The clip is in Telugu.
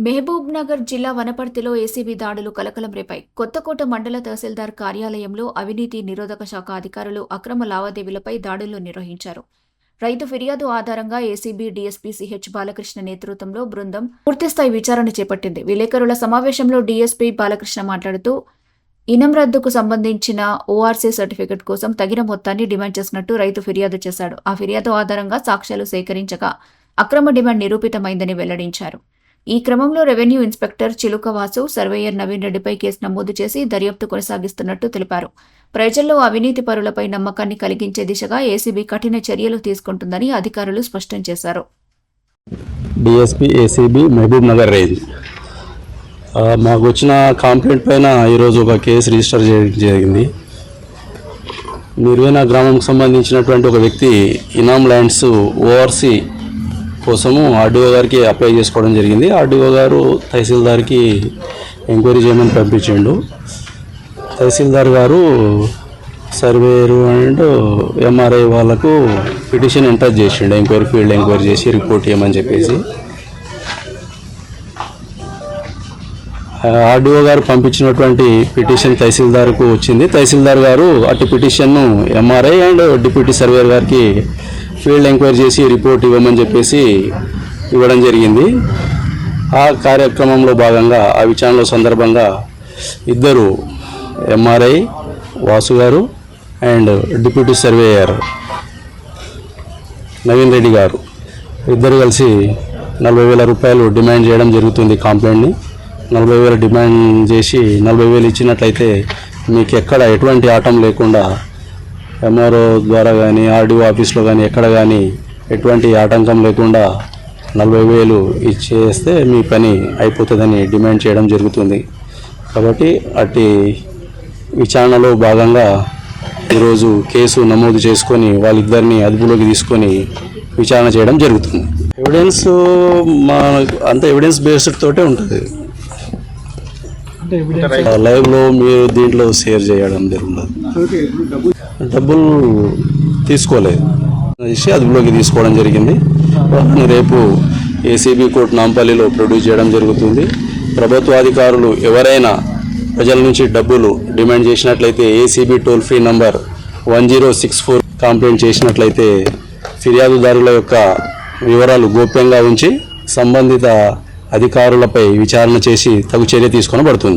మహబూబ్ నగర్ జిల్లా వనపర్తిలో ఏసీబీ దాడులు కలకలం రేపాయి. కొత్తకోట మండల తహసీల్దార్ కార్యాలయంలో అవినీతి నిరోధక శాఖ అధికారులు అక్రమ లావాదేవీలపై దాడులు నిర్వహించారు. రైతు ఫిర్యాదు ఆధారంగా ఏసీబీ డీఎస్పీ సిహెచ్ బాలకృష్ణ నేతృత్వంలో బృందం పూర్తిస్థాయి విచారణ చేపట్టింది. విలేకరుల సమావేశంలో డీఎస్పీ బాలకృష్ణ మాట్లాడుతూ ఇనం రద్దుకు సంబంధించిన ఓఆర్సీ సర్టిఫికెట్ కోసం తగిన మొత్తాన్ని డిమాండ్ చేసినట్టు రైతు ఫిర్యాదు చేశాడు. ఆ ఫిర్యాదు ఆధారంగా సాక్ష్యాలు సేకరించగా అక్రమ డిమాండ్ నిరూపితమైందని వెల్లడించారు. ఈ క్రమంలో రెవెన్యూ ఇన్స్పెక్టర్ చిలుకవాసు, సర్వేయర్ నవీన్ రెడ్డిపై కేసు నమోదు చేసి దర్యాప్తు కొనసాగిస్తున్నట్టు తెలిపారు. ప్రజల్లో అవినీతి పరులపై నమ్మకాన్ని కలిగించే దిశగా ఏసీబీ కఠిన చర్యలు తీసుకుంటుందని అధికారులు స్పష్టం చేశారు. DSP ACB Mahabubnagar range మాకు వచ్చిన కంప్లైంట్ పైన ఈరోజు ఒక కేసు రిజిస్టర్ జరిగింది. నిర్వేనా గ్రామంకు సంబంధించినటువంటి ఒక వ్యక్తి ఇనాం ల్యాండ్స్ ఓఆర్సీ కోసము ఆర్డీఓ గారికి అప్లై చేసుకోవడం జరిగింది. ఆర్డీఓ గారు తహసీల్దార్కి ఎంక్వైరీ చేయమని పంపించిండు. తహసీల్దార్ గారు సర్వేయరు అండ్ ఎంఆర్ఐ వాళ్ళకు పిటిషన్ ఎంటర్ చేసిండు. ఎంక్వైరీ ఫీల్డ్ ఎంక్వైరీ చేసి రిపోర్ట్ ఇవ్వమని చెప్పేసి ఆర్డీఓ గారు పంపించినటువంటి పిటిషన్ తహసీల్దార్కు వచ్చింది. తహసీల్దార్ గారు అటు పిటిషన్ను ఎంఆర్ఐ అండ్ డిప్యూటీ సర్వేయర్ గారికి ఫీల్డ్ ఎంక్వైరీ చేసి రిపోర్ట్ ఇవ్వమని చెప్పేసి ఇవ్వడం జరిగింది. ఆ కార్యక్రమంలో భాగంగా ఆ విచారణలో సందర్భంగా ఇద్దరు ఎంఆర్ఐ వాసు గారు and deputy surveyor Naveen Reddy గారు ఇద్దరు కలిసి 40,000 రూపాయలు డిమాండ్ చేయడం జరుగుతుంది. కంప్లైంట్ని 40,000 డిమాండ్ చేసి 40,000 ఇచ్చినట్లయితే మీకు ఎక్కడ ఎటువంటి ఆటం లేకుండా ఎంఆర్ఓ ద్వారా కానీ ఆర్డీఓ ఆఫీస్లో కానీ ఎక్కడ కానీ ఎటువంటి ఆటంకం లేకుండా 40,000 ఇచ్చేస్తే మీ పని అయిపోతుందని డిమాండ్ చేయడం జరుగుతుంది. కాబట్టి అట్టి విచారణలో భాగంగా ఈరోజు కేసు నమోదు చేసుకొని వాళ్ళిద్దరిని అదుపులోకి తీసుకొని విచారణ చేయడం జరుగుతుంది. ఎవిడెన్స్ అంత ఎవిడెన్స్ బేస్డ్ తోటే ఉంటుంది. లైవ్లో మీరు దీంట్లో షేర్ చేయడం జరుగుతుంది. డబ్బులు తీసుకోలేదు అదుపులోకి తీసుకోవడం జరిగింది. రేపు ఏసీబీ కోర్టు నాంపల్లిలో ప్రొడ్యూస్ చేయడం జరుగుతుంది. ప్రభుత్వాధికారులు ఎవరైనా ప్రజల నుంచి డబ్బులు డిమాండ్ చేసినట్లయితే ACB toll free number 1064 complaint చేసినట్లయితే ఫిర్యాదుదారుల యొక్క వివరాలు గోప్యంగా ఉంచి సంబంధిత అధికారులపై విచారణ చేసి తగు చర్య తీసుకొనబడుతుంది.